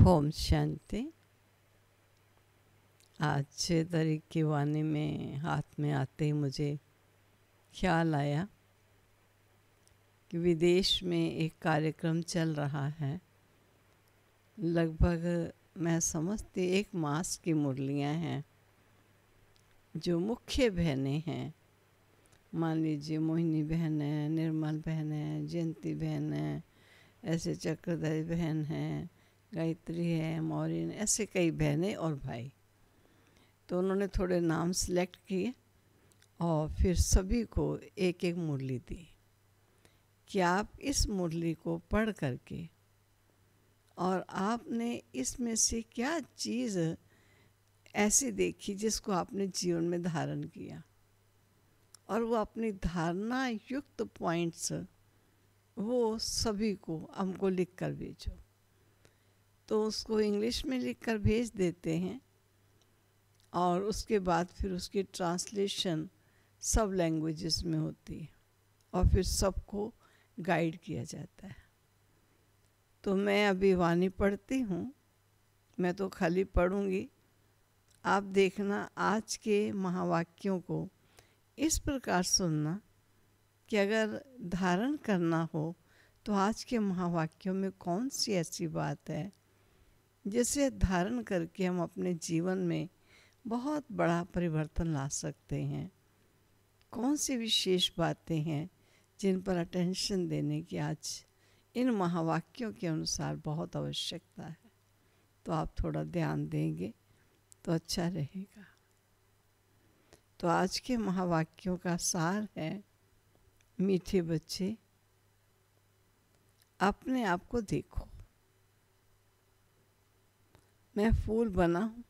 ओम शांति। आज 6 तारीख की वाणी में हाथ में आते ही मुझे ख्याल आया कि विदेश में एक कार्यक्रम चल रहा है। लगभग मैं समझती 1 मास की मुरलियाँ हैं जो मुख्य बहनें हैं। मान लीजिए मोहिनी बहन है, निर्मल बहन है, जयंती बहन है, ऐसे चक्रधरी बहन है, गायत्री है, मौरिन, ऐसे कई बहनें और भाई। तो उन्होंने थोड़े नाम सेलेक्ट किए और फिर सभी को एक एक मुरली दी कि आप इस मुरली को पढ़ करके और आपने इसमें से क्या चीज़ ऐसी देखी जिसको आपने जीवन में धारण किया, और वो अपनी धारणा युक्त पॉइंट्स वो सभी को हमको लिख कर भेजो। तो उसको इंग्लिश में लिख कर भेज देते हैं और उसके बाद फिर उसकी ट्रांसलेशन सब लैंग्वेजेस में होती है और फिर सबको गाइड किया जाता है। तो मैं अभी वाणी पढ़ती हूँ, मैं तो खाली पढ़ूँगी, आप देखना आज के महावाक्यों को इस प्रकार सुनना कि अगर धारण करना हो तो आज के महावाक्यों में कौन सी ऐसी बात है जिसे धारण करके हम अपने जीवन में बहुत बड़ा परिवर्तन ला सकते हैं। कौन सी विशेष बातें हैं जिन पर अटेंशन देने की आज इन महावाक्यों के अनुसार बहुत आवश्यकता है। तो आप थोड़ा ध्यान देंगे तो अच्छा रहेगा। तो आज के महावाक्यों का सार है, मीठे बच्चे अपने आप को देखो, मैं फूल बना हूँ।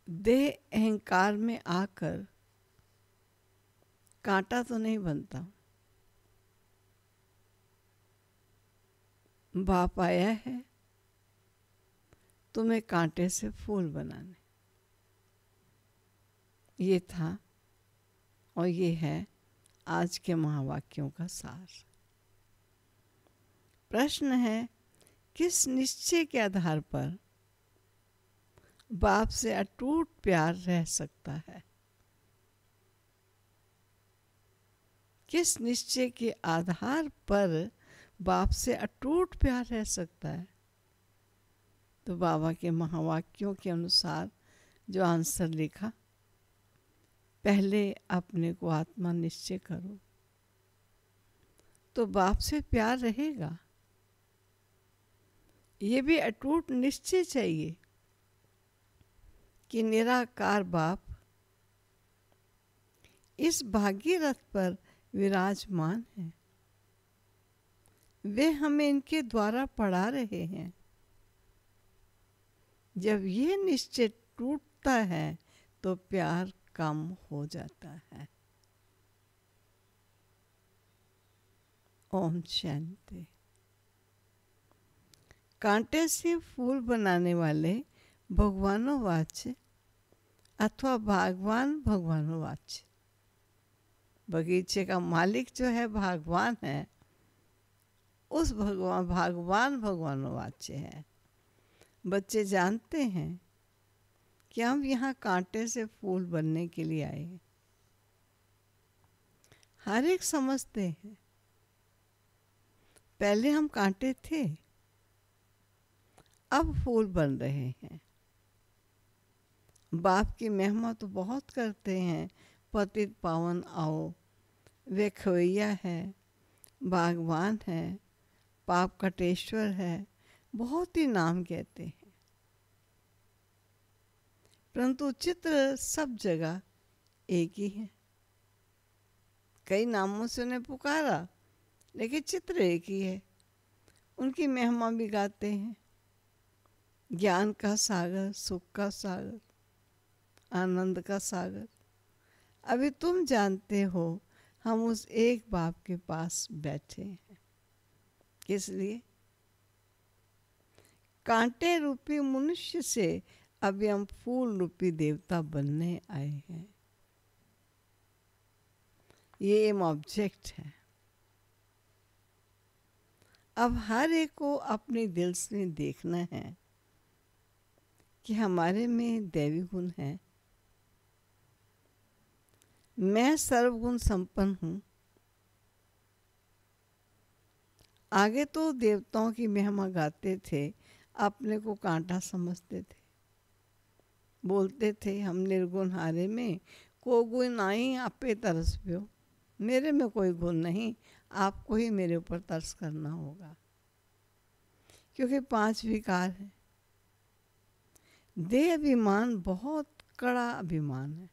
देह अहंकार में आकर कांटा तो नहीं बनता। बाप आया है तुम्हें कांटे से फूल बनाने। ये था और ये है आज के महावाक्यों का सार। प्रश्न है, किस निश्चय के आधार पर बाप से अटूट प्यार रह सकता है? किस निश्चय के आधार पर बाप से अटूट प्यार रह सकता है? तो बाबा के महावाक्यों के अनुसार जो आंसर लिखा, पहले अपने को आत्मा निश्चय करो तो बाप से प्यार रहेगा। ये भी अटूट निश्चय चाहिए कि निराकार बाप इस भागीरथ पर विराजमान है, वे हमें इनके द्वारा पढ़ा रहे हैं। जब ये निश्चय टूटता है तो प्यार कम हो जाता है। ओम शांति। कांटे से फूल बनाने वाले भगवानोवाच्य अथवा भगवान भगवानोवाच्य। बगीचे का मालिक जो है भगवान है, उस भगवान भगवानोवाच्य है। बच्चे जानते हैं कि हम यहाँ कांटे से फूल बनने के लिए आए हैं। हर एक समझते हैं पहले हम कांटे थे, अब फूल बन रहे हैं। बाप की महिमा तो बहुत करते हैं, पतित पावन आओ, वे खवैया है, बागवान है, पाप कटेश्वर है, बहुत ही नाम कहते हैं। परंतु चित्र सब जगह एक ही है। कई नामों से उन्हें पुकारा लेकिन चित्र एक ही है। उनकी महिमा भी गाते हैं, ज्ञान का सागर, सुख का सागर, आनंद का सागर। अभी तुम जानते हो हम उस एक बाप के पास बैठे हैं। किस लिए? कांटे रूपी मनुष्य से अभी हम फूल रूपी देवता बनने आए हैं। ये एम ऑब्जेक्ट है। अब हर एक को अपने दिल से देखना है कि हमारे में दैवी गुण है। मैं सर्वगुण संपन्न हूँ। आगे तो देवताओं की महिमा गाते थे, अपने को कांटा समझते थे, बोलते थे हम निर्गुण हारे में को गुण आई आपे तरस पियो। मेरे में कोई गुण नहीं, आपको ही मेरे ऊपर तरस करना होगा, क्योंकि 5 विकार है। देह अभिमान बहुत कड़ा अभिमान है।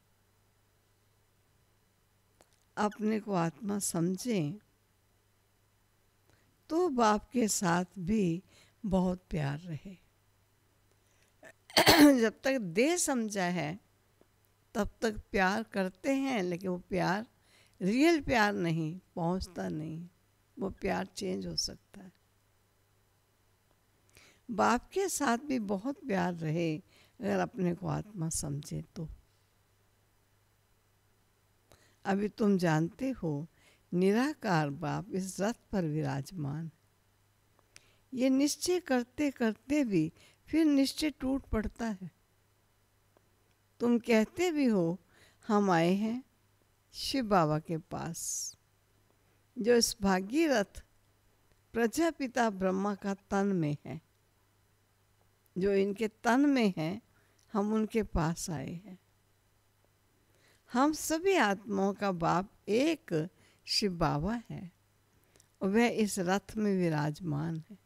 अपने को आत्मा समझें तो बाप के साथ भी बहुत प्यार रहे। जब तक देह समझा है तब तक प्यार करते हैं, लेकिन वो प्यार रियल प्यार नहीं, पहुंचता नहीं। वो प्यार चेंज हो सकता है। बाप के साथ भी बहुत प्यार रहे अगर अपने को आत्मा समझे तो। अभी तुम जानते हो निराकार बाप इस रथ पर विराजमान। ये निश्चय करते करते भी फिर निश्चय टूट पड़ता है। तुम कहते भी हो हम आए हैं शिव बाबा के पास, जो इस भागीरथ प्रजापिता ब्रह्मा का तन में है, जो इनके तन में है, हम उनके पास आए हैं। हम सभी आत्माओं का बाप एक शिव बाबा है और वह इस रथ में विराजमान है।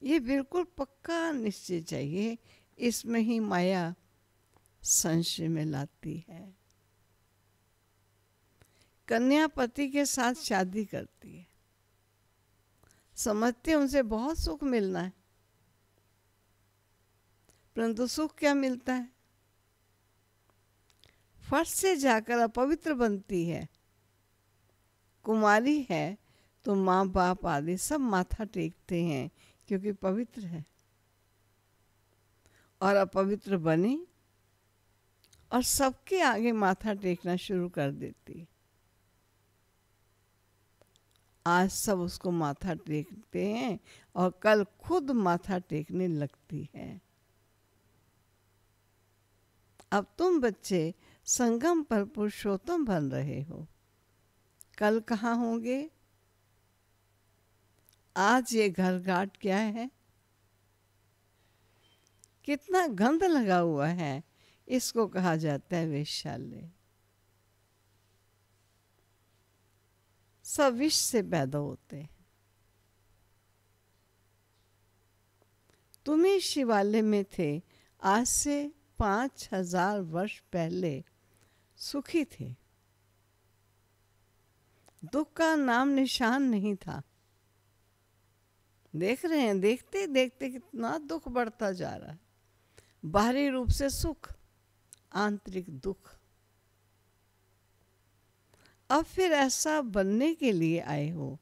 ये बिल्कुल पक्का निश्चय चाहिए, इसमें ही माया संशय में लाती है। कन्या पति के साथ शादी करती है, समझते उनसे बहुत सुख मिलना है, परंतु सुख क्या मिलता है? फट से जाकर अपवित्र बनती है। कुमारी है तो माँ बाप आदि सब माथा टेकते हैं क्योंकि पवित्र है, और अपवित्र बनी और सबके आगे माथा टेकना शुरू कर देती। आज सब उसको माथा टेकते हैं और कल खुद माथा टेकने लगती है। अब तुम बच्चे संगम पर पुरुषोत्तम बन रहे हो, कल कहाँ होंगे? आज ये घर घाट क्या है, कितना गंध लगा हुआ है, इसको कहा जाता है वेश्यालय। सब विष से पैदा होते हैं। तुम ही शिवालय में थे, आज से 5000 वर्ष पहले सुखी थे। दुख का नाम निशान नहीं था। देख रहे हैं, देखते देखते कितना दुख बढ़ता जा रहा है। बाहरी रूप से सुख, आंतरिक दुख। अब फिर ऐसा बनने के लिए आए हो।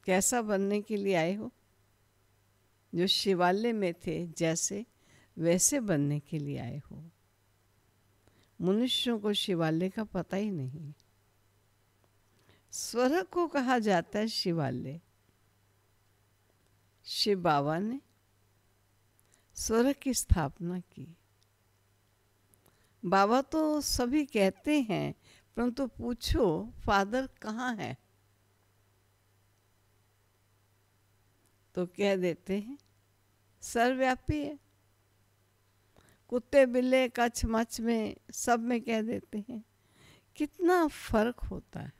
कैसा बनने के लिए आए हो? जो शिवालय में थे जैसे वैसे बनने के लिए आए हो। मनुष्यों को शिवालय का पता ही नहीं। स्वर्ग को कहा जाता है शिवालय। शिव बाबा ने स्वर्ग की स्थापना की। बाबा तो सभी कहते हैं, परंतु पूछो फादर कहाँ है, तो कह देते हैं सर्वव्यापी है। कुत्ते बिल्ले कच्छ मच्छ में सब में कह देते हैं। कितना फर्क होता है।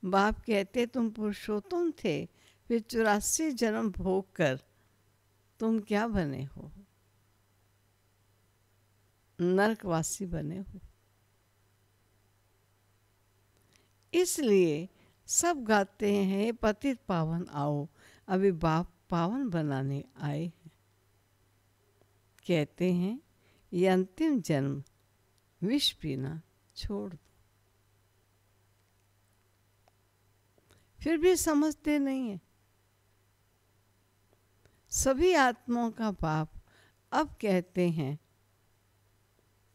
बाप कहते तुम पुरुषोत्तम थे, फिर 84 जन्म भोग कर तुम क्या बने हो? नरकवासी बने हो। इसलिए सब गाते हैं हे पतित पावन आओ, अभी बाप पावन बनाने आए हैं। कहते हैं ये अंतिम जन्म, विष पीना छोड़ दो। फिर भी समझते नहीं है। सभी आत्माओं का बाप अब कहते हैं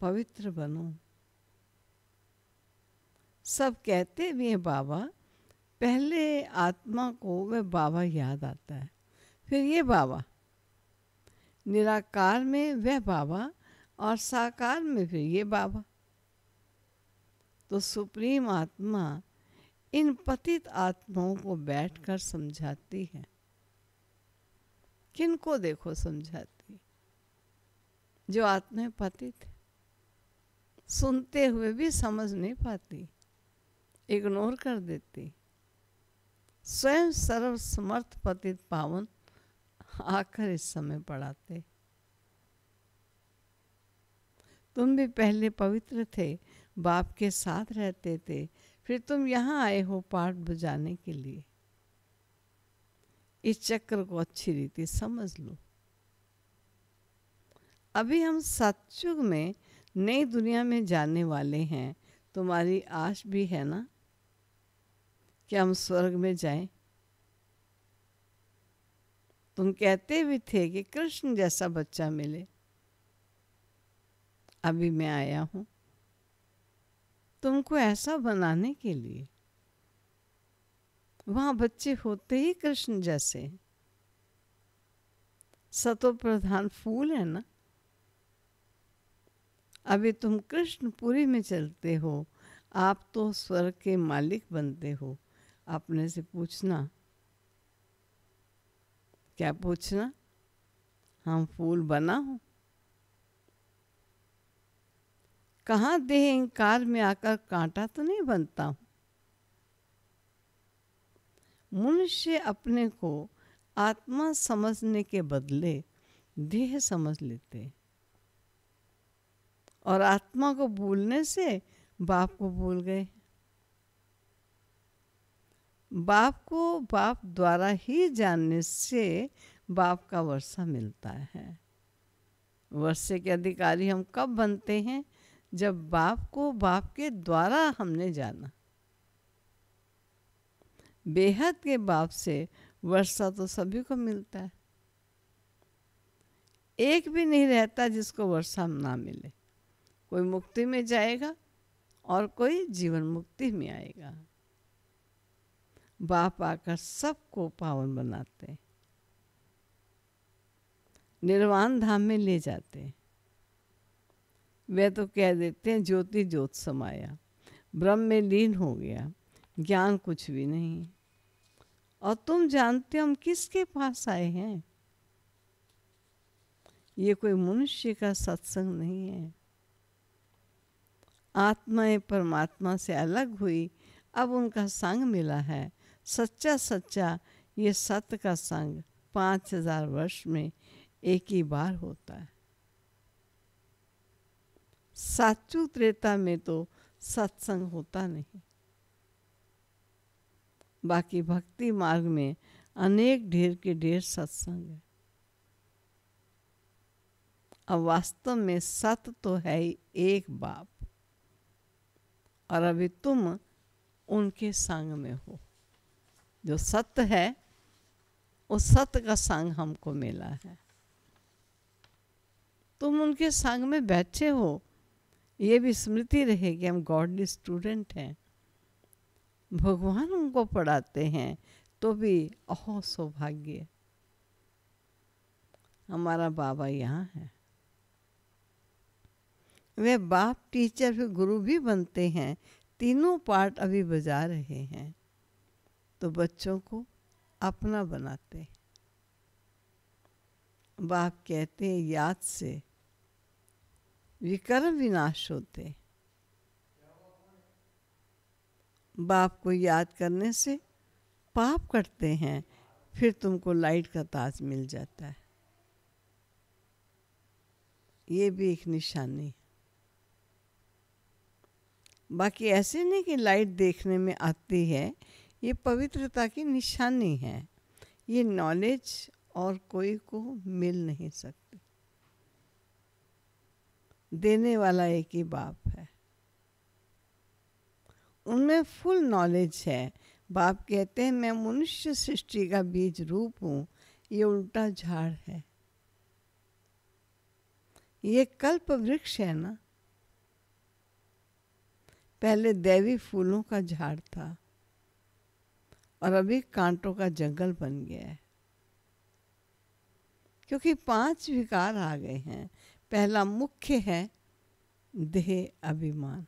पवित्र बनो। सब कहते भी हैं बाबा, पहले आत्मा को वह बाबा याद आता है, फिर ये बाबा। निराकार में वह बाबा और साकार में फिर ये बाबा। तो सुप्रीम आत्मा इन पतित आत्माओं को बैठकर समझाती है। किनको देखो समझाती? जो आत्माएं पतित, सुनते हुए भी समझ नहीं पाती, इग्नोर कर देती। स्वयं सर्वसमर्थ पतित पावन आकर इस समय पढ़ाते। तुम भी पहले पवित्र थे, बाप के साथ रहते थे, फिर तुम यहाँ आए हो पाठ बुझाने के लिए। इस चक्र को अच्छी रीति समझ लो। अभी हम सतयुग में नई दुनिया में जाने वाले हैं। तुम्हारी आश भी है ना कि हम स्वर्ग में जाएं? तुम कहते भी थे कि कृष्ण जैसा बच्चा मिले। अभी मैं आया हूं तुमको ऐसा बनाने के लिए। वहां बच्चे होते ही कृष्ण जैसे, सतो प्रधान फूल है ना। अभी तुम कृष्णपुरी में चलते हो, आप तो स्वर्ग के मालिक बनते हो। अपने से पूछना, क्या पूछना? हम फूल बना हूं? कहाँ देह इंकार में आकर कांटा तो नहीं बनता हूं। मनुष्य अपने को आत्मा समझने के बदले देह समझ लेते, और आत्मा को भूलने से बाप को भूल गए। बाप को बाप द्वारा ही जानने से बाप का वर्षा मिलता है। वर्षे के अधिकारी हम कब बनते हैं? जब बाप को बाप के द्वारा हमने जाना। बेहद के बाप से वर्षा तो सभी को मिलता है। एक भी नहीं रहता जिसको वर्षा ना मिले। कोई मुक्ति में जाएगा और कोई जीवन मुक्ति में आएगा। बाप आकर सबको पावन बनाते, निर्वाण धाम में ले जाते। वे तो कह देते हैं ज्योति ज्योत समाया, ब्रह्म में लीन हो गया, ज्ञान कुछ भी नहीं। और तुम जानते हो हम किसके पास आए हैं? ये कोई मनुष्य का सत्संग नहीं है। आत्माएं परमात्मा से अलग हुई, अब उनका संग मिला है। सच्चा सच्चा ये सत्य का संग 5000 वर्ष में एक ही बार होता है। साचू त्रेता में तो सत्संग होता नहीं। बाकी भक्ति मार्ग में अनेक ढेर के ढेर सत्संग है। अब वास्तव में सत्य तो है ही एक बाप, और अभी तुम उनके संग में हो। जो सत्य है उस सत्य का संग हमको मिला है। तुम उनके संग में बैठे हो, ये भी स्मृति रहे कि हम गॉडली स्टूडेंट हैं। भगवान उनको पढ़ाते हैं तो भी अहो सौभाग्य, हमारा बाबा यहाँ है। वे बाप टीचर फिर गुरु भी बनते हैं। तीनों पार्ट अभी बजा रहे हैं, तो बच्चों को अपना बनाते। बाप कहते हैं याद से विकर्म विनाश होते। बाप को याद करने से पाप कटते हैं, फिर तुमको लाइट का ताज मिल जाता है। ये भी एक निशानी। बाकी ऐसे नहीं कि लाइट देखने में आती है, ये पवित्रता की निशानी है। ये नॉलेज और कोई को मिल नहीं सकती। देने वाला एक ही बाप है, उनमें फुल नॉलेज है। बाप कहते हैं मैं मनुष्य सृष्टि का बीज रूप हूँ, ये उल्टा झाड़ है। ये कल्प वृक्ष है ना। पहले दैवी फूलों का झाड़ था और अभी कांटों का जंगल बन गया है, क्योंकि 5 विकार आ गए हैं। पहला मुख्य है देह अभिमान।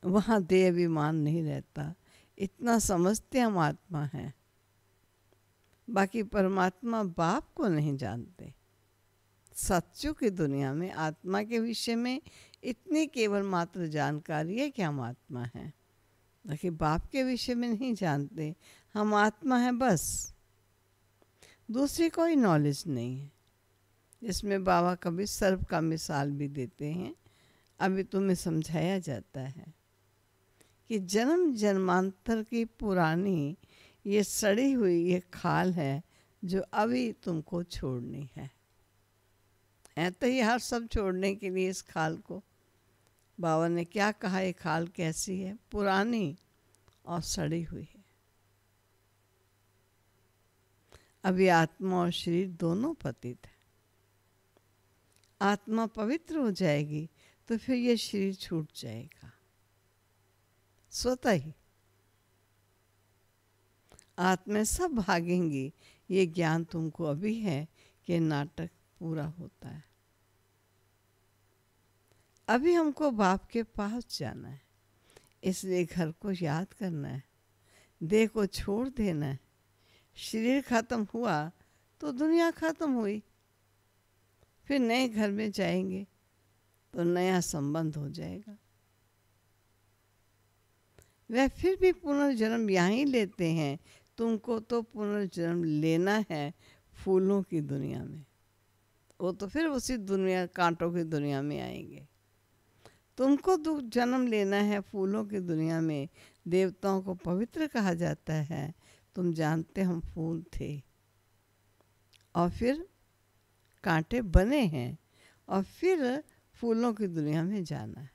वहाँ देह अभिमान नहीं रहता, इतना समझते हम आत्मा है। बाकी परमात्मा बाप को नहीं जानते। सत्यों की दुनिया में आत्मा के विषय में इतनी केवल मात्र जानकारी है कि हम आत्मा हैं, बाकी बाप के विषय में नहीं जानते। हम आत्मा हैं बस, दूसरी कोई नॉलेज नहीं है। इसमें बाबा कभी सर्प का मिसाल भी देते हैं। अभी तुम्हें समझाया जाता है कि जन्म जन्मांतर की पुरानी ये सड़ी हुई ये खाल है जो अभी तुमको छोड़नी है तो ये हर सब छोड़ने के लिए इस खाल को बाबा ने क्या कहा, ये खाल कैसी है, पुरानी और सड़ी हुई है। अभी आत्मा और शरीर दोनों पतित है। आत्मा पवित्र हो जाएगी तो फिर ये शरीर छूट जाएगा स्वतः ही। आत्मा सब भागेंगी, ये ज्ञान तुमको अभी है कि नाटक पूरा होता है। अभी हमको बाप के पास जाना है, इसलिए घर को याद करना है, देह को छोड़ देना है। शरीर खत्म हुआ तो दुनिया खत्म हुई, फिर नए घर में जाएंगे तो नया संबंध हो जाएगा। वह फिर भी पुनर्जन्म यहाँ ही लेते हैं। तुमको तो पुनर्जन्म लेना है फूलों की दुनिया में, वो तो फिर उसी दुनिया कांटों की दुनिया में आएंगे। तुमको तो जन्म लेना है फूलों की दुनिया में। देवताओं को पवित्र कहा जाता है। तुम जानते हम फूल थे और फिर कांटे बने हैं और फिर फूलों की दुनिया में जाना है।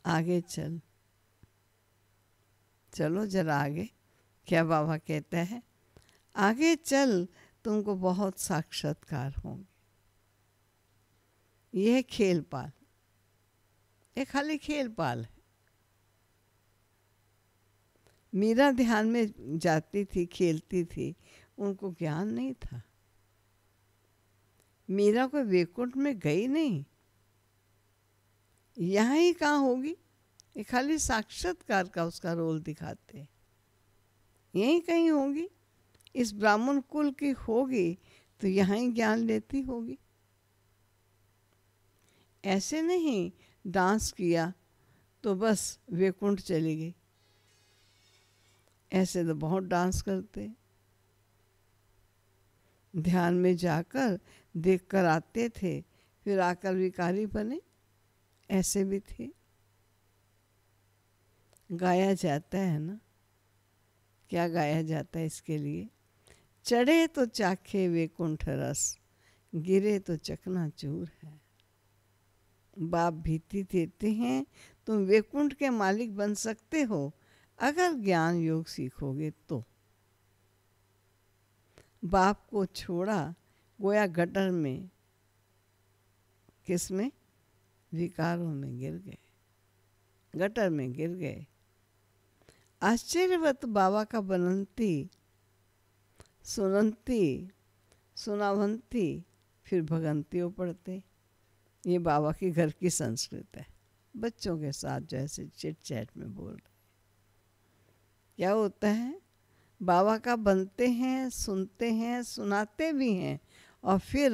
आगे चलो जरा आगे। क्या बाबा कहता है, आगे चल तुमको बहुत साक्षात्कार होंगे। यह खेल पाल, ये खाली खेल पाल है। मीरा ध्यान में जाती थी, खेलती थी, उनको ज्ञान नहीं था। मीरा को वैकुंठ में गई नहीं, यहाँ ही कहाँ होगी। ये खाली साक्षात्कार का उसका रोल दिखाते, यहीं कहीं होगी। इस ब्राह्मण कुल की होगी तो यहाँ ही ज्ञान लेती होगी। ऐसे नहीं डांस किया तो बस वैकुंठ चली गई। ऐसे तो बहुत डांस करते, ध्यान में जाकर देख कर आते थे, फिर आकर विकारी बने, ऐसे भी थे। गाया जाता है ना, क्या गाया जाता है इसके लिए, चढ़े तो चाखे वैकुंठ रस, गिरे तो चकनाचूर है। बाप भीति देते हैं, तुम वैकुंठ के मालिक बन सकते हो अगर ज्ञान योग सीखोगे तो। बाप को छोड़ा गोया गटर में, किस में, विकारों में गिर गए, गटर में गिर गए। आश्चर्यवत बाबा का बनंती सुनंती सुनावंती फिर भगंतियों पढ़ते। ये बाबा के घर की संस्कृत है। बच्चों के साथ जैसे चिट चैट में बोल रहे, क्या होता है, बाबा का बनते हैं, सुनते हैं, सुनाते भी हैं और फिर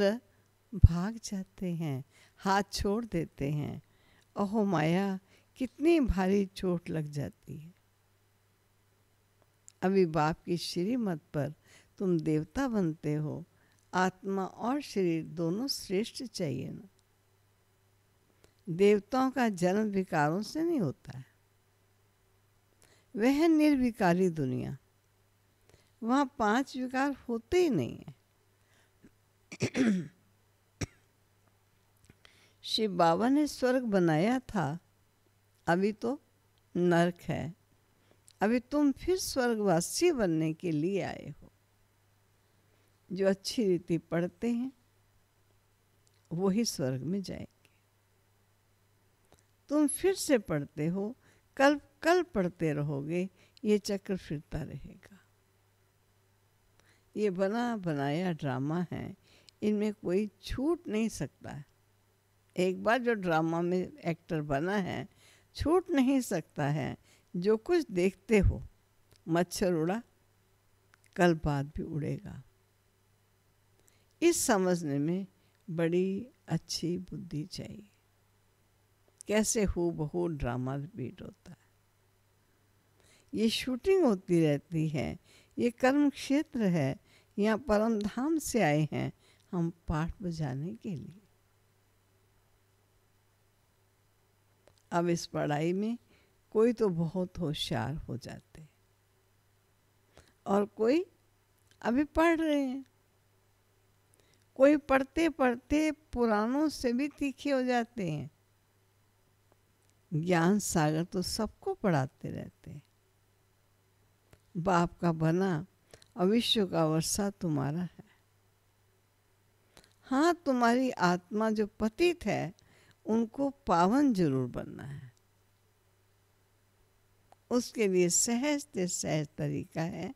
भाग जाते हैं, हाथ छोड़ देते हैं। ओहो माया, कितनी भारी चोट लग जाती है। अभी बाप की श्रीमत पर तुम देवता बनते हो। आत्मा और शरीर दोनों श्रेष्ठ चाहिए ना। देवताओं का जन्म विकारों से नहीं होता है, वह है निर्विकारी दुनिया। वहाँ 5 विकार होते ही नहीं है। शिव बाबा ने स्वर्ग बनाया था, अभी तो नरक है। अभी तुम फिर स्वर्गवासी बनने के लिए आए हो। जो अच्छी रीति पढ़ते हैं वही स्वर्ग में जाएंगे। तुम फिर से पढ़ते हो, कल कल पढ़ते रहोगे, ये चक्र फिरता रहेगा। ये बना बनाया ड्रामा है, इनमें कोई छूट नहीं सकता है। एक बार जो ड्रामा में एक्टर बना है, छूट नहीं सकता है। जो कुछ देखते हो, मच्छर उड़ा, कल बाद भी उड़ेगा। इस समझने में बड़ी अच्छी बुद्धि चाहिए, कैसे हूबहू ड्रामा रिपीट होता है। ये शूटिंग होती रहती है, ये कर्म क्षेत्र है, यहाँ परम धाम से आए हैं हम पाठ बजाने के लिए। अब इस पढ़ाई में कोई तो बहुत होशियार हो जाते और कोई अभी पढ़ रहे हैं। कोई पढ़ते पढ़ते पुराणों से भी तीखे हो जाते हैं। ज्ञान सागर तो सबको पढ़ाते रहते हैं। बाप का बना और विश्व का वर्षा तुम्हारा है। हाँ, तुम्हारी आत्मा जो पतित है उनको पावन जरूर बनना है। उसके लिए सहज से सहज तरीका है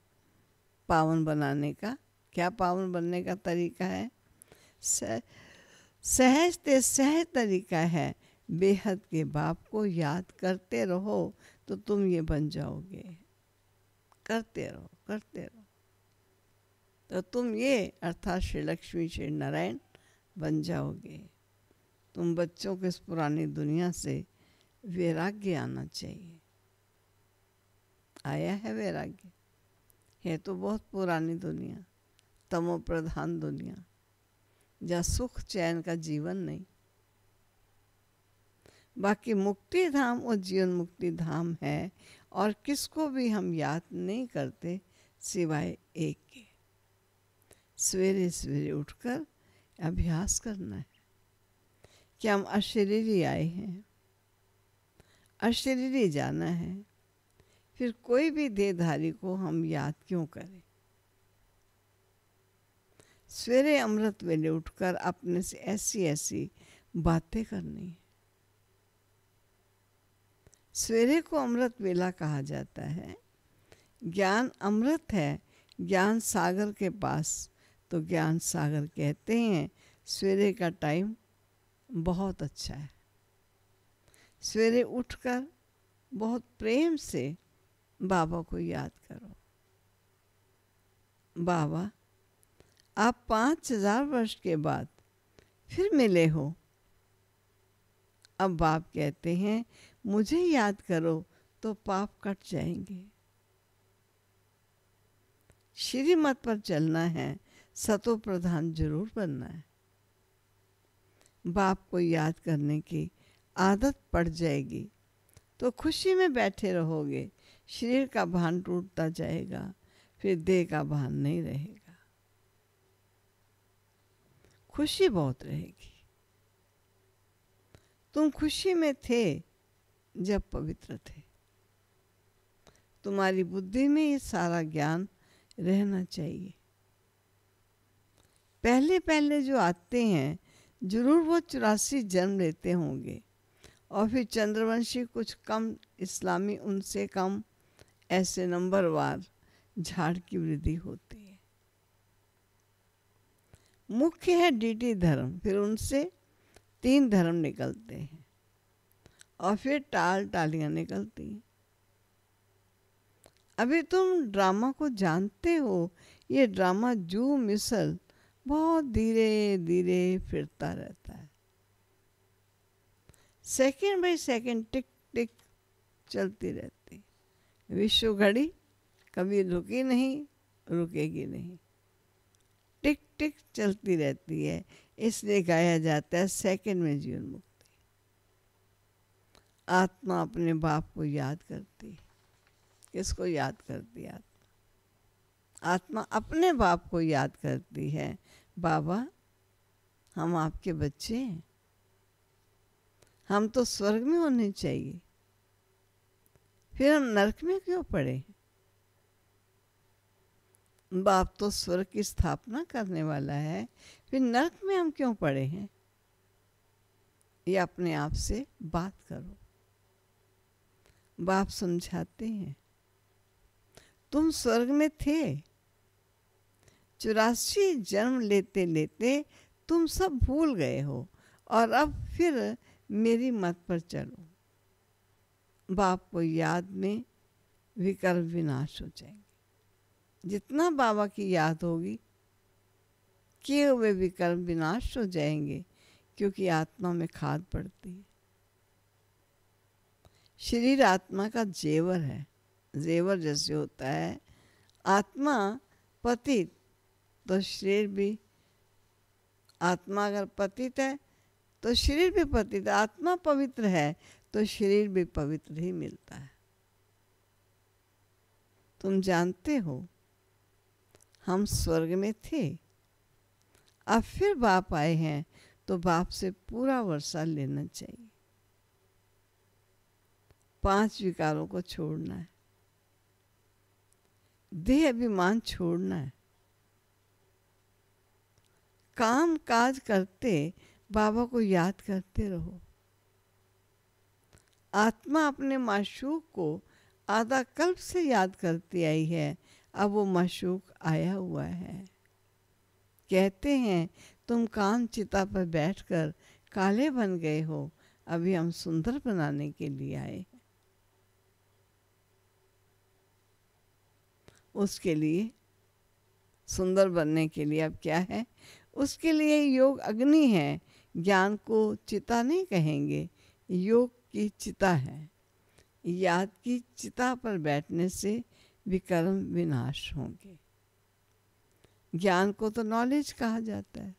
पावन बनाने का। क्या पावन बनने का तरीका है? सहज से सहज तरीका है, बेहद के बाप को याद करते रहो तो तुम ये बन जाओगे। करते रहो, करते रहो तो तुम ये अर्थात श्री लक्ष्मी श्री नारायण बन जाओगे। तुम बच्चों को इस पुरानी दुनिया से वैराग्य आना चाहिए। आया है वैराग्य? है तो बहुत पुरानी दुनिया, तमो प्रधान दुनिया, जहाँ सुख चैन का जीवन नहीं। बाकी मुक्ति धाम और जीवन मुक्ति धाम है, और किसको भी हम याद नहीं करते सिवाय एक के। सवेरे सवेरे उठकर अभ्यास करना है कि हम अशरीरी आए हैं, अशरीरी जाना है। फिर कोई भी देहधारी को हम याद क्यों करें? सवेरे अमृत वेले उठकर अपने से ऐसी ऐसी बातें करनी है। सवेरे को अमृत वेला कहा जाता है। ज्ञान अमृत है, ज्ञान सागर के पास, तो ज्ञान सागर कहते हैं सवेरे का टाइम बहुत अच्छा है। सवेरे उठकर बहुत प्रेम से बाबा को याद करो। बाबा, आप 5000 वर्ष के बाद फिर मिले हो। अब बाप कहते हैं मुझे याद करो तो पाप कट जाएंगे। श्रीमत पर चलना है, सतो प्रधान जरूर बनना है। बाप को याद करने की आदत पड़ जाएगी तो खुशी में बैठे रहोगे। शरीर का भान टूटता जाएगा, फिर देह का भान नहीं रहेगा। खुशी बहुत रहेगी। तुम खुशी में थे जब पवित्र थे। तुम्हारी बुद्धि में ये सारा ज्ञान रहना चाहिए। पहले पहले जो आते हैं जरूर वो 84 जन्म लेते होंगे, और फिर चंद्रवंशी कुछ कम, इस्लामी उनसे कम, ऐसे नंबरवार झाड़ की वृद्धि होती है। मुख्य है डीटी धर्म, फिर उनसे 3 धर्म निकलते हैं, और फिर टाल टालियां निकलती हैं। अभी तुम ड्रामा को जानते हो। ये ड्रामा जू मिसल बहुत धीरे धीरे फिरता रहता है। सेकंड बाय सेकंड टिक टिक चलती रहती। विश्व घड़ी कभी रुकी नहीं, रुकेगी नहीं। टिक टिक चलती रहती है। इसलिए गाया जाता है सेकंड में जीवन मुक्ति। आत्मा अपने बाप को याद करती। किसको याद करती? आत्मा अपने बाप को याद करती है। बाबा, हम आपके बच्चे हैं, हम तो स्वर्ग में होने चाहिए, फिर हम नरक में क्यों पड़े? बाप तो स्वर्ग की स्थापना करने वाला है, फिर नरक में हम क्यों पड़े हैं? ये अपने आप से बात करो। बाप समझाते हैं, तुम स्वर्ग में थे, 84 जन्म लेते लेते तुम सब भूल गए हो और अब फिर मेरी मत पर चलो। बाप को याद में विकल्प विनाश हो जाएंगे। जितना बाबा की याद होगी किए हुए विकल्प विनाश हो जाएंगे, क्योंकि आत्मा में खाद पड़ती है। शरीर आत्मा का जेवर है। जेवर जैसे होता है, आत्मा पतित तो शरीर भी, आत्मा अगर पतित है तो शरीर भी पतित है। आत्मा पवित्र है तो शरीर भी पवित्र ही मिलता है। तुम जानते हो हम स्वर्ग में थे, अब फिर बाप आए हैं तो बाप से पूरा वर्षा लेना चाहिए। 5 विकारों को छोड़ना है, देह अभिमान छोड़ना है, काम काज करते बाबा को याद करते रहो। आत्मा अपने माशूक को आधा कल्प से याद करती आई है, अब वो माशूक आया हुआ है। कहते हैं तुम काम चिता पर बैठकर काले बन गए हो, अभी हम सुंदर बनाने के लिए आए हैं। उसके लिए, सुंदर बनने के लिए अब क्या है, उसके लिए योग अग्नि है। ज्ञान को चिता नहीं कहेंगे, योग की चिता है। याद की चिता पर बैठने से विकर्म विनाश होंगे। ज्ञान को तो नॉलेज कहा जाता है।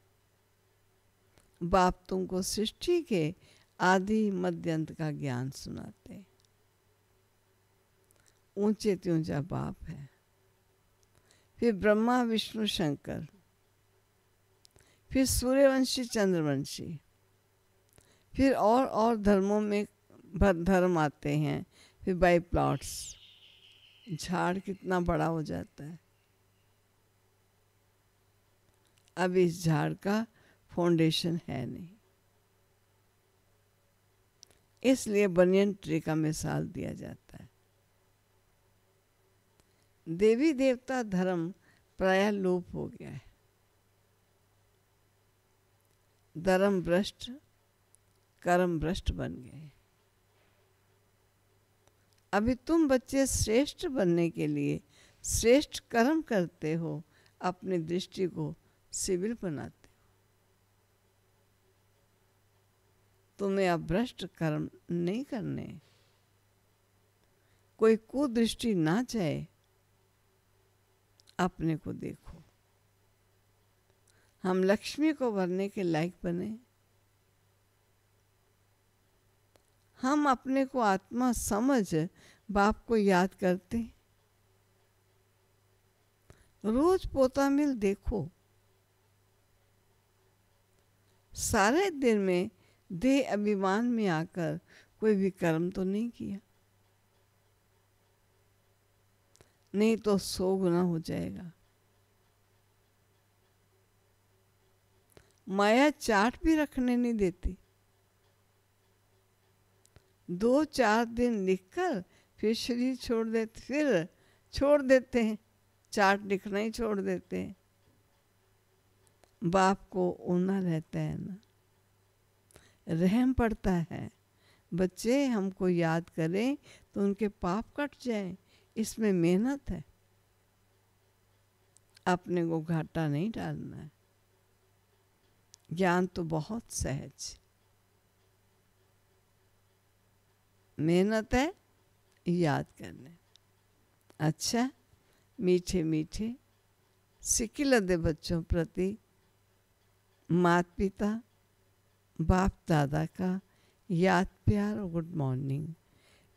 बाप तुमको सृष्टि के आदि मध्यांत का ज्ञान सुनाते। ऊंचे ते ऊंचा बाप है, फिर ब्रह्मा विष्णु शंकर, फिर सूर्यवंशी चंद्रवंशी, फिर और धर्मों में धर्म आते हैं, फिर बाई प्लॉट्स। झाड़ कितना बड़ा हो जाता है। अब इस झाड़ का फाउंडेशन है नहीं, इसलिए बनियन ट्री का मिसाल दिया जाता है। देवी देवता धर्म प्रायः लोप हो गया है। धर्म भ्रष्ट, कर्म भ्रष्ट बन गए। अभी तुम बच्चे श्रेष्ठ बनने के लिए श्रेष्ठ कर्म करते हो, अपनी दृष्टि को सिविल बनाते हो। तुम्हें अब भ्रष्ट कर्म नहीं करने, कोई कुदृष्टि ना जाए, अपने को देखो। हम लक्ष्मी को भरने के लायक बने। हम अपने को आत्मा समझ बाप को याद करते। रोज पोता मिल देखो। सारे दिन में देह अभिमान में आकर कोई विकर्म तो नहीं किया, नहीं तो 100 गुना हो जाएगा। माया चाट भी रखने नहीं देती। 2-4 दिन लिखकर फिर शरीर छोड़ देते, फिर छोड़ देते हैं, चाट लिखना ही छोड़ देते हैं। बाप को ऊना रहता है ना, रहम पड़ता है। बच्चे हमको याद करें तो उनके पाप कट जाएं, इसमें मेहनत है। अपने को घाटा नहीं डालना है। ज्ञान तो बहुत सहज, मेहनत है याद करने। अच्छा, मीठे मीठे सिकिलदे बच्चों प्रति माता पिता बाप दादा का याद प्यार और गुड मॉर्निंग।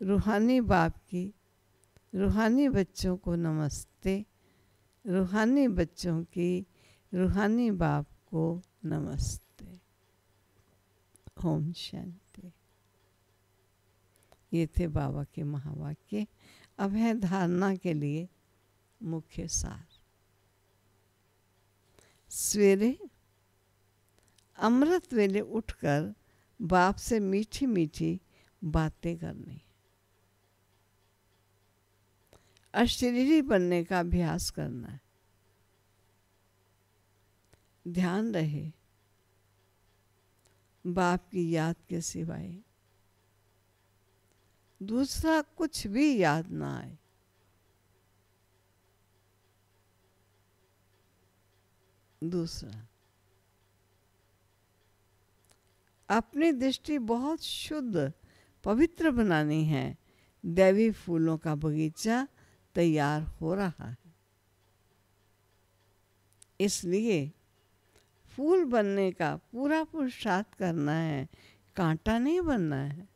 रूहानी बाप की रूहानी बच्चों को नमस्ते। रूहानी बच्चों की रूहानी बाप को नमस्ते। ओम शांति। ये थे बाबा के महावाक्य। अब है धारणा के लिए मुख्य सार। सवेरे अमृत वेले उठकर बाप से मीठी मीठी बातें करनी। अशरीरी बनने का अभ्यास करना है। ध्यान रहे बाप की याद के सिवाय दूसरा कुछ भी याद ना आए। दूसरा, अपनी दृष्टि बहुत शुद्ध पवित्र बनानी है। दैवी फूलों का बगीचा तैयार हो रहा है, इसलिए फूल बनने का पूरा पुरुषार्थ करना है, कांटा नहीं बनना है।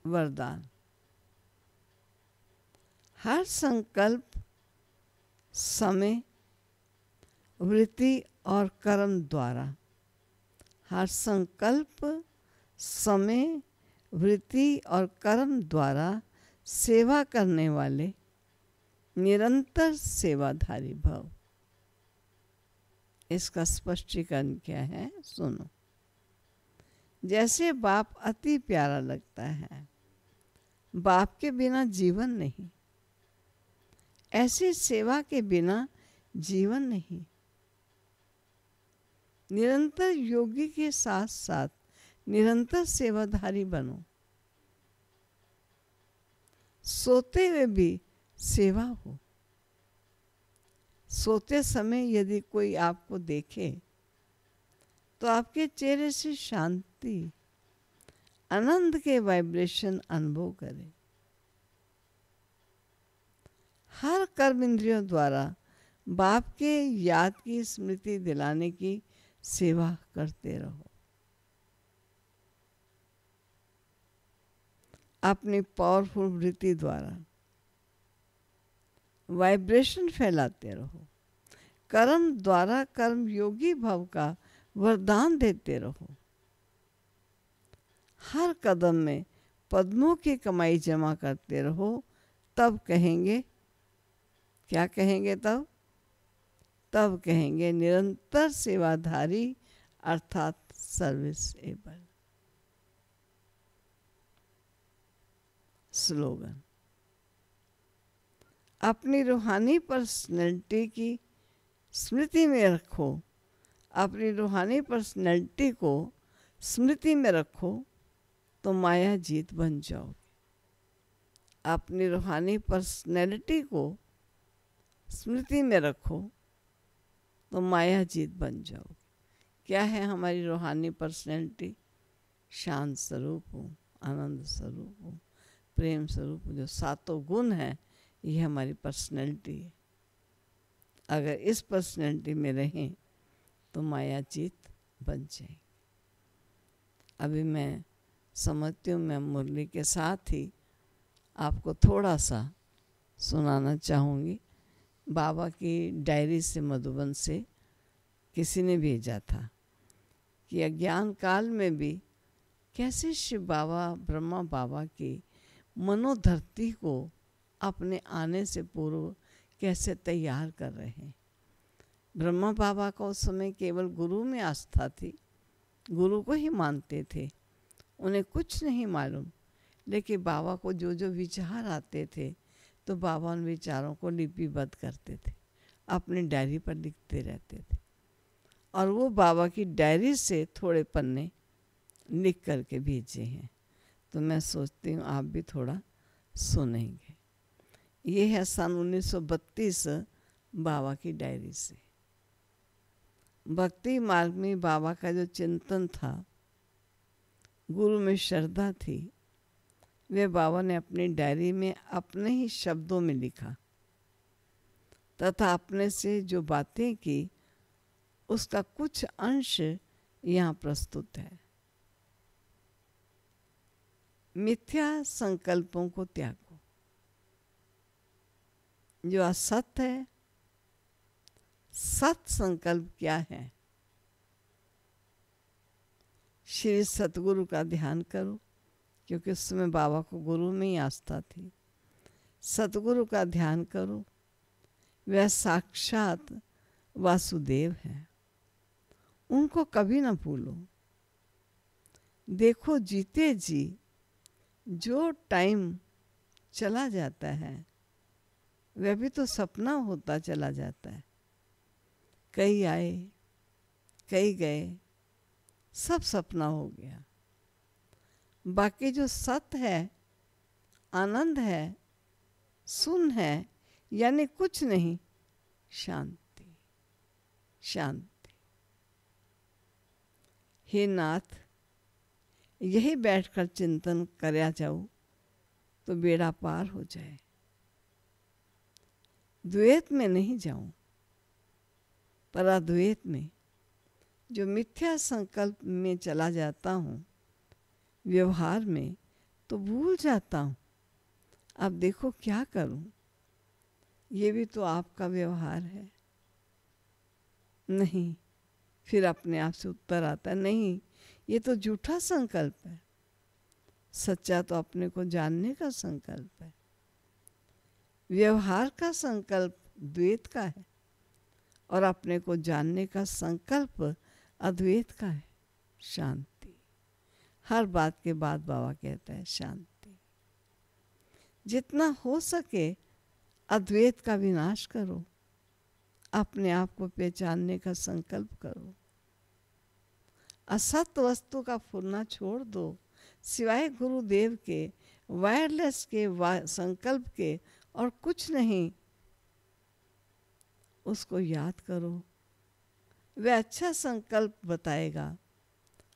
वरदान, हर संकल्प, समय, वृत्ति और कर्म द्वारा, हर संकल्प, समय, वृत्ति और कर्म द्वारा सेवा करने वाले निरंतर सेवाधारी भव। इसका स्पष्टीकरण क्या है, सुनो। जैसे बाप अति प्यारा लगता है, बाप के बिना जीवन नहीं, ऐसी सेवा के बिना जीवन नहीं। निरंतर योगी के साथ साथ निरंतर सेवाधारी बनो। सोते हुए भी सेवा हो। सोते समय यदि कोई आपको देखे तो आपके चेहरे से शांति, आनंद के वाइब्रेशन अनुभव करें। हर कर्म इंद्रियों द्वारा बाप के याद की स्मृति दिलाने की सेवा करते रहो। अपनी पावरफुल वृत्ति द्वारा वाइब्रेशन फैलाते रहो। कर्म द्वारा कर्म योगी भव का वरदान देते रहो। हर कदम में पद्मों की कमाई जमा करते रहो। तब कहेंगे, क्या कहेंगे तब? तब कहेंगे निरंतर सेवाधारी अर्थात सर्विसेबल। स्लोगन, अपनी रूहानी पर्सनैलिटी की स्मृति में रखो। अपनी रूहानी पर्सनैलिटी को स्मृति में रखो तो माया जीत बन जाओगे। अपनी रूहानी पर्सनैलिटी को स्मृति में रखो तो माया जीत बन जाओगे। क्या है हमारी रूहानी पर्सनैलिटी? शांत स्वरूप हूँ, आनंद स्वरूप हूँ, प्रेम स्वरूप हूँ। जो सातों गुण हैं ये हमारी पर्सनैलिटी है। अगर इस पर्सनैलिटी में रहें तो माया जीत बन जाएगी। अभी मैं समझती हूँ, मैं मुरली के साथ ही आपको थोड़ा सा सुनाना चाहूँगी। बाबा की डायरी से, मधुबन से किसी ने भेजा था कि अज्ञान काल में भी कैसे शिव बाबा, ब्रह्मा बाबा की मनोधरती को अपने आने से पूर्व कैसे तैयार कर रहे हैं। ब्रह्मा बाबा को उस समय केवल गुरु में आस्था थी, गुरु को ही मानते थे, उन्हें कुछ नहीं मालूम। लेकिन बाबा को जो जो विचार आते थे तो बाबा उन विचारों को लिपिबद्ध करते थे, अपनी डायरी पर लिखते रहते थे। और वो बाबा की डायरी से थोड़े पन्ने लिख करके भेजे हैं। तो मैं सोचती हूँ आप भी थोड़ा सुनेंगे। ये है सन 1932 बाबा की डायरी से। भक्ति मार्ग में बाबा का जो चिंतन था, गुरु में श्रद्धा थी, वे बाबा ने अपनी डायरी में अपने ही शब्दों में लिखा तथा अपने से जो बातें की उसका कुछ अंश यहाँ प्रस्तुत है। मिथ्या संकल्पों को त्यागो। जो असत है, सत संकल्प क्या है? श्री सतगुरु का ध्यान करो, क्योंकि उस समय बाबा को गुरु में ही आस्था थी। सतगुरु का ध्यान करो, वह साक्षात वासुदेव है, उनको कभी ना भूलो। देखो जीते जी जो टाइम चला जाता है वह भी तो सपना होता चला जाता है। कई आए, कई गए, सब सपना हो गया। बाकी जो सत्य है, आनंद है, सुन है, यानी कुछ नहीं, शांति, शांति। हे नाथ, यही बैठकर चिंतन करया जाऊं तो बेड़ा पार हो जाए। द्वैत में नहीं जाऊं, पर अद्वैत में जो मिथ्या संकल्प में चला जाता हूँ, व्यवहार में तो भूल जाता हूँ। अब देखो क्या करूं, ये भी तो आपका व्यवहार है। नहीं, फिर अपने आप से उत्तर आता है, नहीं ये तो झूठा संकल्प है। सच्चा तो अपने को जानने का संकल्प है। व्यवहार का संकल्प द्वैत का है और अपने को जानने का संकल्प अद्वैत का है। शांति। हर बात के बाद बाबा कहता है शांति। जितना हो सके अद्वैत का विनाश करो, अपने आप को पहचानने का संकल्प करो। असत वस्तु का फुरना छोड़ दो, सिवाय गुरुदेव के, वायरलेस के, संकल्प के और कुछ नहीं। उसको याद करो, वह अच्छा संकल्प बताएगा।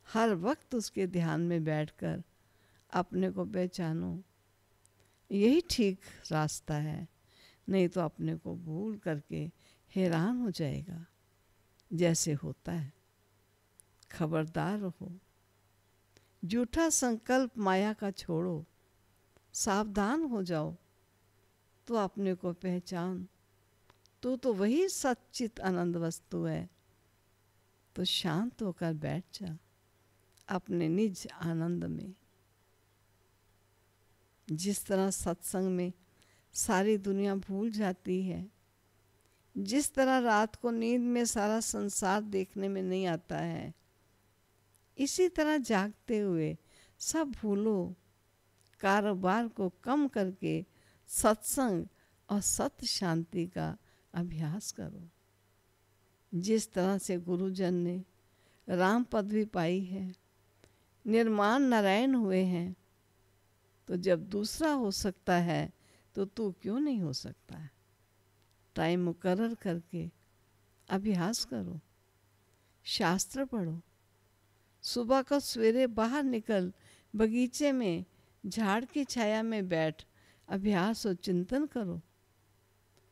हर वक्त उसके ध्यान में बैठकर अपने को पहचानो, यही ठीक रास्ता है। नहीं तो अपने को भूल करके हैरान हो जाएगा, जैसे होता है। खबरदार रहो, झूठा संकल्प माया का छोड़ो, सावधान हो जाओ। तो अपने को पहचान, तो वही सच्चित आनंद वस्तु है। तो शांत होकर बैठ जा अपने निज आनंद में। जिस तरह सत्संग में सारी दुनिया भूल जाती है, जिस तरह रात को नींद में सारा संसार देखने में नहीं आता है, इसी तरह जागते हुए सब भूलो, कारोबार को कम करके सत्संग और सत्य शांति का अभ्यास करो। जिस तरह से गुरुजन ने राम पदवी पाई है, निर्माण नारायण हुए हैं, तो जब दूसरा हो सकता है तो तू क्यों नहीं हो सकता है। टाइम मुकर्रर करके अभ्यास करो, शास्त्र पढ़ो, सुबह को सवेरे बाहर निकल, बगीचे में झाड़ की छाया में बैठ अभ्यास और चिंतन करो।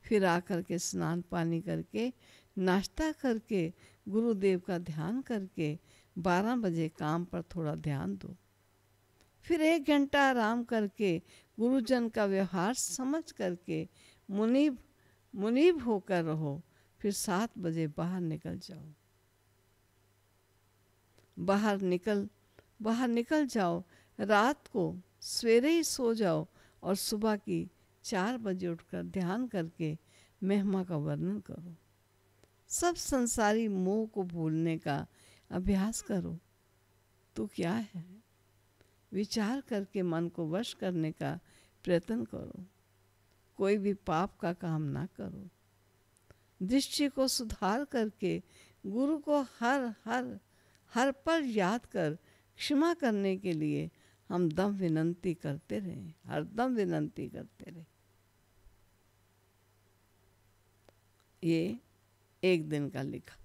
फिर आकर के स्नान पानी करके, नाश्ता करके, गुरुदेव का ध्यान करके 12 बजे काम पर थोड़ा ध्यान दो। फिर 1 घंटा आराम करके गुरुजन का व्यवहार समझ करके मुनीब होकर रहो। फिर 7 बजे बाहर निकल जाओ। बाहर निकल जाओ, रात को सवेरे ही सो जाओ और सुबह की 4 बजे उठकर ध्यान करके महिमा का वर्णन करो। सब संसारी मोह को भूलने का अभ्यास करो। तो क्या है, विचार करके मन को वश करने का प्रयत्न करो। कोई भी पाप का काम ना करो। दृष्टि को सुधार करके गुरु को हर पल याद कर क्षमा करने के लिए हम दम विनंती करते रहें, हर दम विनंती करते रहें। ये एक दिन का लिखा।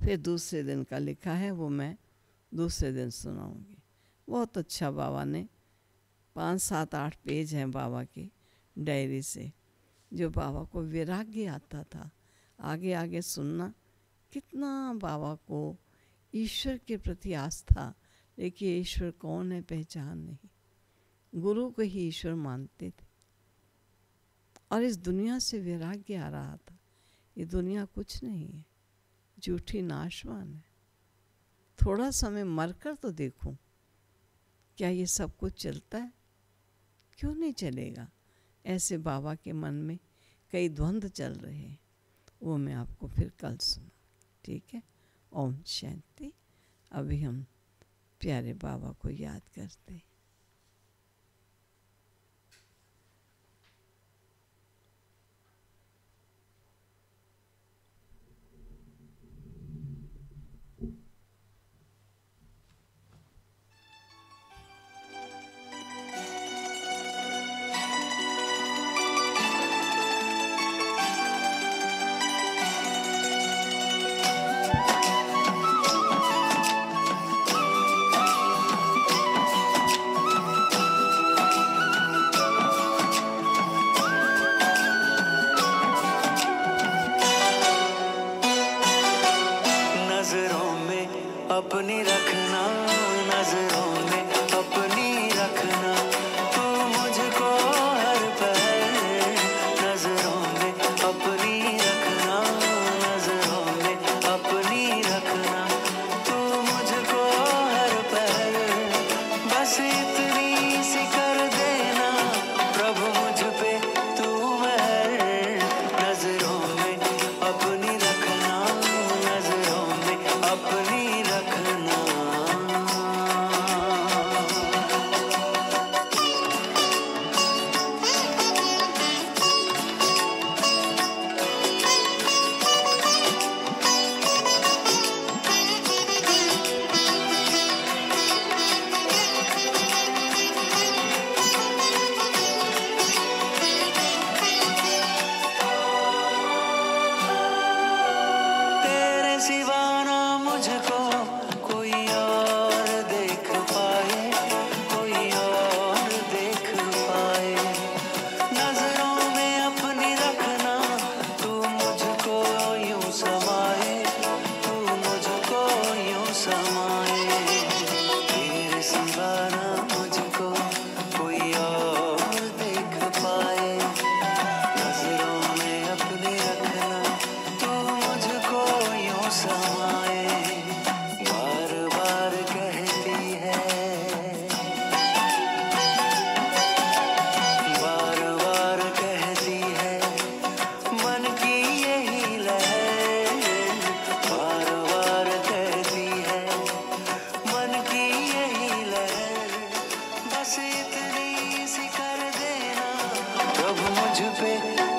फिर दूसरे दिन का लिखा है, वो मैं दूसरे दिन सुनाऊंगी। बहुत अच्छा बाबा ने 5, 7, 8 पेज हैं बाबा की डायरी से, जो बाबा को वैराग्य आता था। आगे आगे सुनना, कितना बाबा को ईश्वर के प्रति आस्था। देखिए ईश्वर कौन है पहचान नहीं, गुरु को ही ईश्वर मानते थे। और इस दुनिया से वैराग्य आ रहा था। ये दुनिया कुछ नहीं है, झूठी नाशवान है। थोड़ा समय मरकर तो देखूं, क्या ये सब कुछ चलता है? क्यों नहीं चलेगा? ऐसे बाबा के मन में कई द्वंद्व चल रहे हैं, वो मैं आपको फिर कल सुना। ठीक है? ओम शांति। अभी हम प्यारे बाबा को याद करते हैं। मुझ पे